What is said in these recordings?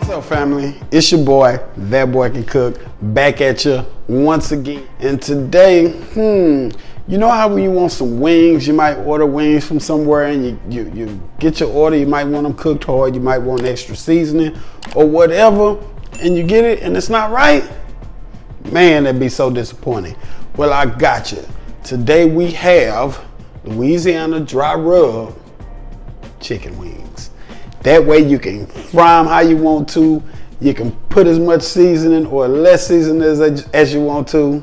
What's up, family? It's your boy, That Boy Can Cook, back at you once again. And today, you know how when you want some wings, you might order wings from somewhere and you get your order, you might want them cooked hard, you might want extra seasoning or whatever, and you get it and it's not right? Man, that'd be so disappointing. Well, I got you. Today we have Louisiana Dry Rub chicken wings. That way you can fry them how you want to. You can put as much seasoning or less seasoning as you want to.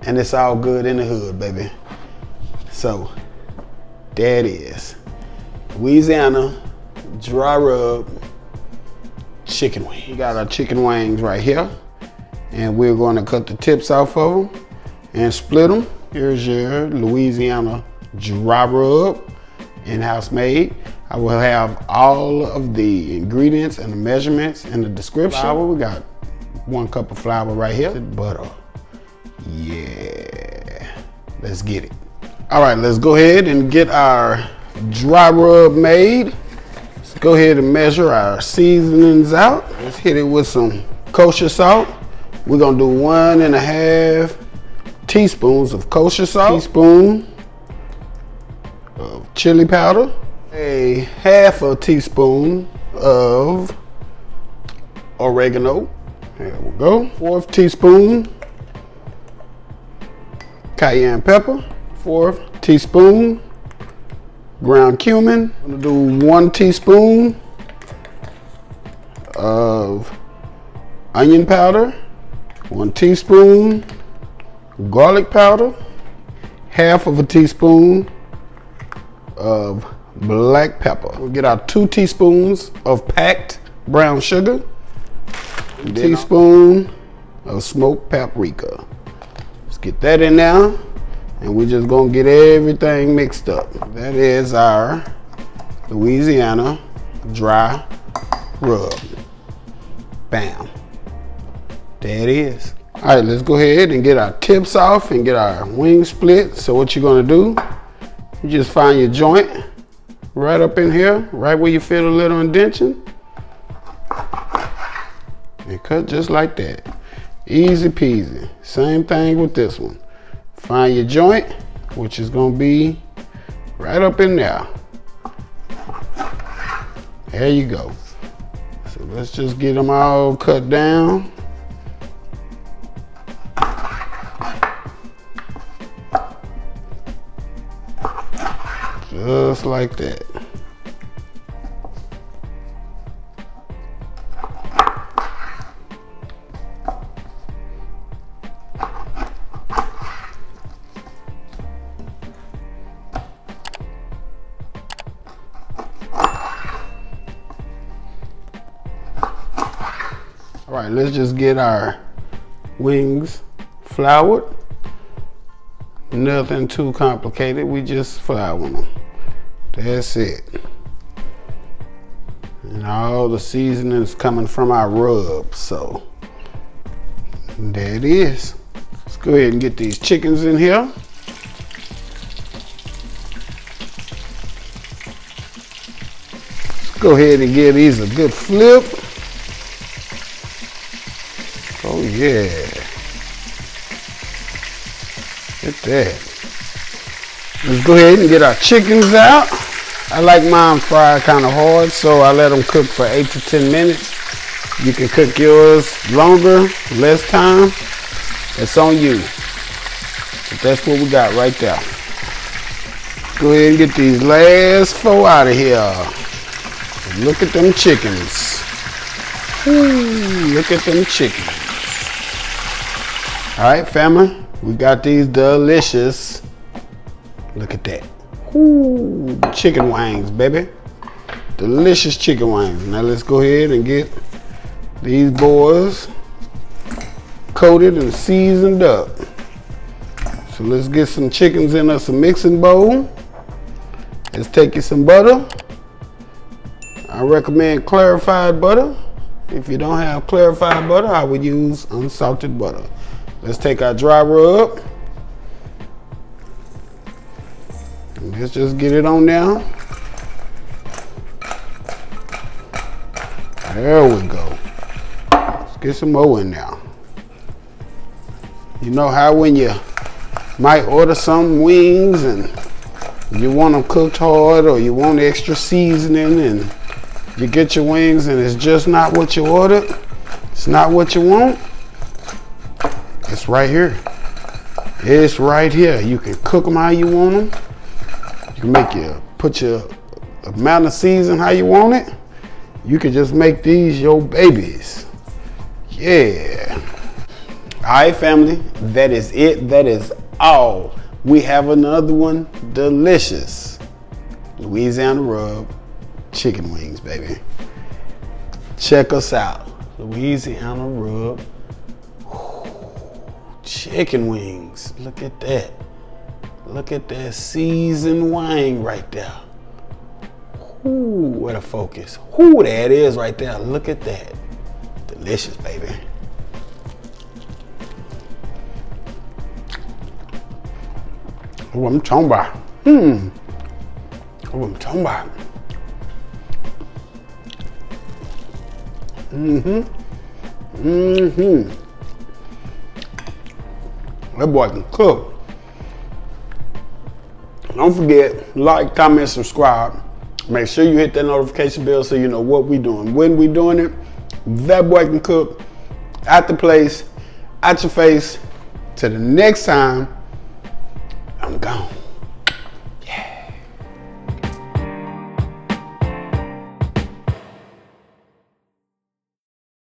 And it's all good in the hood, baby. So, there it is. Louisiana Dry Rub chicken wings. We got our chicken wings right here. And we're going to cut the tips off of them and split them. Here's your Louisiana Dry Rub, in-house made. I will have all of the ingredients and the measurements in the description. Flour, we got 1 cup of flour right here. Butter. Yeah. Let's get it. All right, let's go ahead and get our dry rub made. Let's go ahead and measure our seasonings out. Let's hit it with some kosher salt. We're gonna do 1.5 teaspoons of kosher salt. Teaspoon of chili powder. A 1/2 teaspoon of oregano. There we go. 1/4 teaspoon cayenne pepper. 1/4 teaspoon ground cumin. I'm gonna do 1 teaspoon of onion powder. 1 teaspoon garlic powder. 1/2 teaspoon of black pepper. We'll get our 2 teaspoons of packed brown sugar. 1 teaspoon of smoked paprika. Let's get that in now. And we're just gonna get everything mixed up. That is our Louisiana Dry Rub. Bam. There it is. All right, let's go ahead and get our tips off and get our wings split. So what you're gonna do, you just find your joint right up in here, right where you feel a little indentation. And cut just like that. Easy peasy. Same thing with this one. Find your joint, which is gonna be right up in there. There you go. So let's just get them all cut down. Just like that. All right, let's just get our wings floured. Nothing too complicated. We just flour them. That's it. And all the seasonings coming from our rub. So there it is. Let's go ahead and get these chickens in here. Let's go ahead and give these a good flip. Oh yeah. Look at that. Let's go ahead and get our chickens out. I like mine fried kind of hard, so I let them cook for 8 to 10 minutes. You can cook yours longer, less time. It's on you. But that's what we got right there. Go ahead and get these last 4 out of here. And look at them chickens. Ooh, look at them chickens. All right, family, we got these delicious. Look at that. Ooh, chicken wings, baby. Delicious chicken wings. Now let's go ahead and get these boys coated and seasoned up. So let's get some chickens in us a mixing bowl. Let's take you some butter. I recommend clarified butter. If you don't have clarified butter, I would use unsalted butter. Let's take our dry rub. Let's just get it on now. There we go. Let's get some more in there. You know how when you might order some wings and you want them cooked hard, or you want extra seasoning, and you get your wings and it's just not what you ordered. It's not what you want. It's right here. It's right here. You can cook them how you want them. You can put your amount of season how you want it. You can just make these your babies. Yeah. All right, family. That is it. That is all. We have another one. Delicious Louisiana Rub chicken wings, baby. Check us out. Louisiana Rub chicken wings. Look at that. Look at that seasoned wing right there. Ooh, what a focus. Ooh, there it is right there. Look at that. Delicious, baby. Oh, I'm talking about. Oh, I'm talking about. That boy can cook. Don't forget, like, comment, subscribe. Make sure you hit that notification bell so you know what we're doing, when we're doing it. That boy can cook. At the place, at your face. Till the next time, I'm gone.